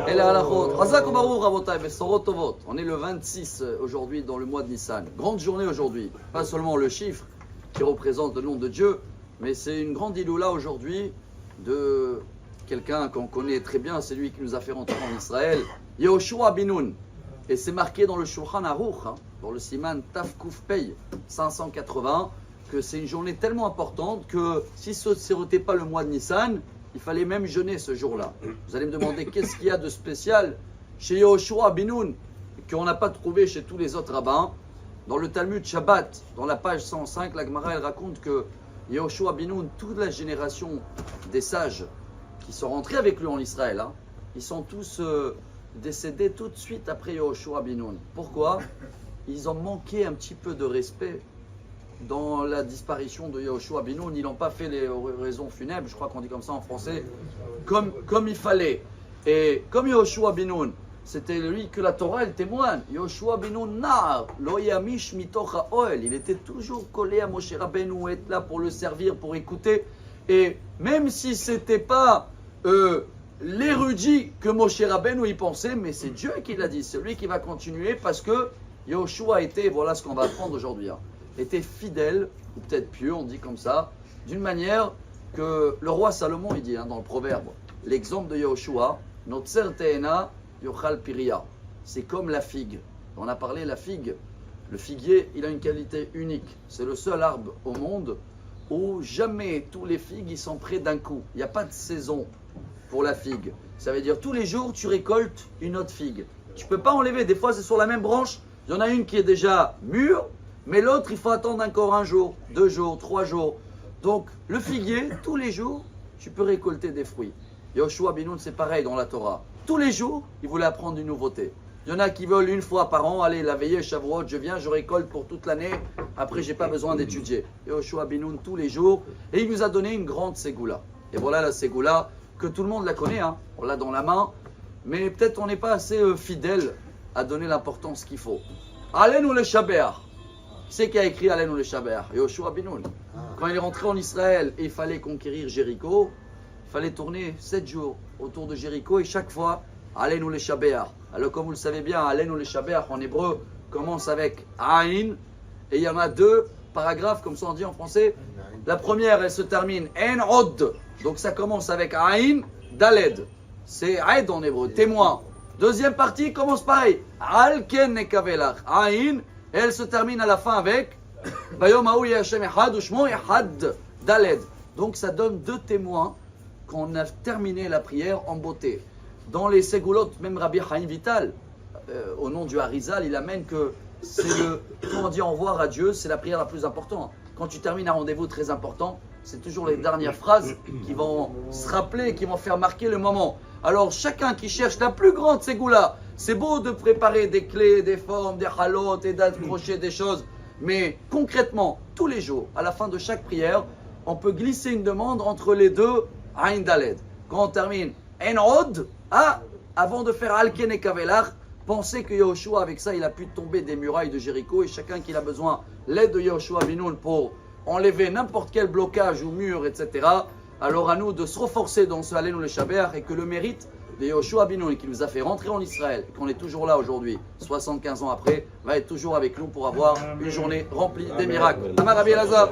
Et la halachot. Chazak ubaruch ravotai, besorot tovot. On est le 26 aujourd'hui dans le mois de Nissan. Grande journée aujourd'hui. Pas seulement le chiffre qui représente le nom de Dieu, mais c'est une grande iloula aujourd'hui de quelqu'un qu'on connaît très bien. C'est lui qui nous a fait rentrer en Israël. Yehoshua bin Nun. Et c'est marqué dans le Shulchan Aruch, dans le Siman Taf Kuf Pei 580, que c'est une journée tellement importante que si ce n'était pas le mois de Nissan, il fallait même jeûner ce jour-là. Vous allez me demander qu'est-ce qu'il y a de spécial chez Yehoshua bin Nun qu'on n'a pas trouvé chez tous les autres rabbins. Dans le Talmud Shabbat, dans la page 105, la Gemara elle raconte que Yehoshua bin Nun, toute la génération des sages qui sont rentrés avec lui en Israël, ils sont tous décédés tout de suite après Yehoshua bin Nun. Pourquoi? Ils ont manqué un petit peu de respect dans la disparition de Yehoshua bin Nun. Ils n'ont pas fait les raisons funèbres, je crois qu'on dit comme ça en français, comme il fallait. Et comme Yehoshua bin Nun, c'était lui que la Torah elle témoigne. Yehoshua bin Nun nar lo yamish mitoch ha'oel. Il était toujours collé à Moshe Rabbeinu, être là pour le servir, pour écouter. Et même si c'était pas l'érudit que Moshe Rabbeinu y pensait, mais c'est Dieu qui l'a dit. C'est lui qui va continuer parce que Yehoshua était, voilà ce qu'on va apprendre aujourd'hui, était fidèle, ou peut-être pieux, on dit comme ça, d'une manière que le roi Salomon, il dit dans le proverbe, l'exemple de Yehoshua, Notzer te'ena yochal piria. C'est comme la figue. On a parlé la figue. Le figuier, il a une qualité unique. C'est le seul arbre au monde où jamais tous les figues ils sont prêts d'un coup. Il n'y a pas de saison pour la figue. Ça veut dire tous les jours tu récoltes une autre figue. Tu ne peux pas enlever. Des fois c'est sur la même branche. Il y en a une qui est déjà mûre, mais l'autre il faut attendre encore 1 jour, 2 jours, 3 jours. Donc le figuier, tous les jours, tu peux récolter des fruits. Yehoshua bin Nun c'est pareil dans la Torah. Tous les jours, il voulait apprendre une nouveauté. Il y en a qui veulent une fois par an, allez, la veillée, Shavuot, je viens, je récolte pour toute l'année, après j'ai pas besoin d'étudier. Yehoshua bin Nun tous les jours, et il nous a donné une grande ségoula. Et voilà la ségoula, que tout le monde la connaît, on l'a dans la main, mais peut-être on n'est pas assez fidèle à donner l'importance qu'il faut. Alenu le Shaber. Qui c'est qui a écrit Alenu le Shaber? Yehoshua bin Nun. Quand il est rentré en Israël et il fallait conquérir Jéricho, il fallait tourner 7 jours autour de Jéricho et chaque fois, Alenu le Shaber. Alors comme vous le savez bien, Alenu le Shaber en hébreu commence avec Ain et il y en a 2 paragraphes comme ça on dit en français. La première elle se termine En Od. Donc ça commence avec Ain, Daled. C'est Aed en hébreu, témoin. Deuxième partie commence pareil. Al ken nekavelach. Ain et elle se termine à la fin avec Bayom haou Hashem echad ushmo echad Daled. Donc ça donne 2 témoins qu'on a terminé la prière en beauté. Dans les Ségoulot, même Rabbi Chaim Vital, au nom du Harizal, il amène que c'est quand on dit au revoir à Dieu, c'est la prière la plus importante. Quand tu termines un rendez-vous très important, c'est toujours les dernières phrases qui vont se rappeler, qui vont faire marquer le moment. Alors chacun qui cherche la plus grande Ségoula, c'est beau de préparer des clés, des formes, des halot et d'accrocher des choses, mais concrètement, tous les jours, à la fin de chaque prière, on peut glisser une demande entre les 2 Ain Daled. Quand on termine En Od, avant de faire Alken et Kavelach, pensez que Yehoshua, avec ça, il a pu tomber des murailles de Jéricho et chacun qui a besoin l'aide de Yehoshua bin Nun pour enlever n'importe quel blocage ou mur, etc. Alors à nous de se renforcer dans ce Alenu le Shaber et que le mérite de Yehoshua bin Nun qui nous a fait rentrer en Israël, et qu'on est toujours là aujourd'hui, 75 ans après, va être toujours avec nous pour avoir une journée remplie des miracles. Amar Rabbi Elazar.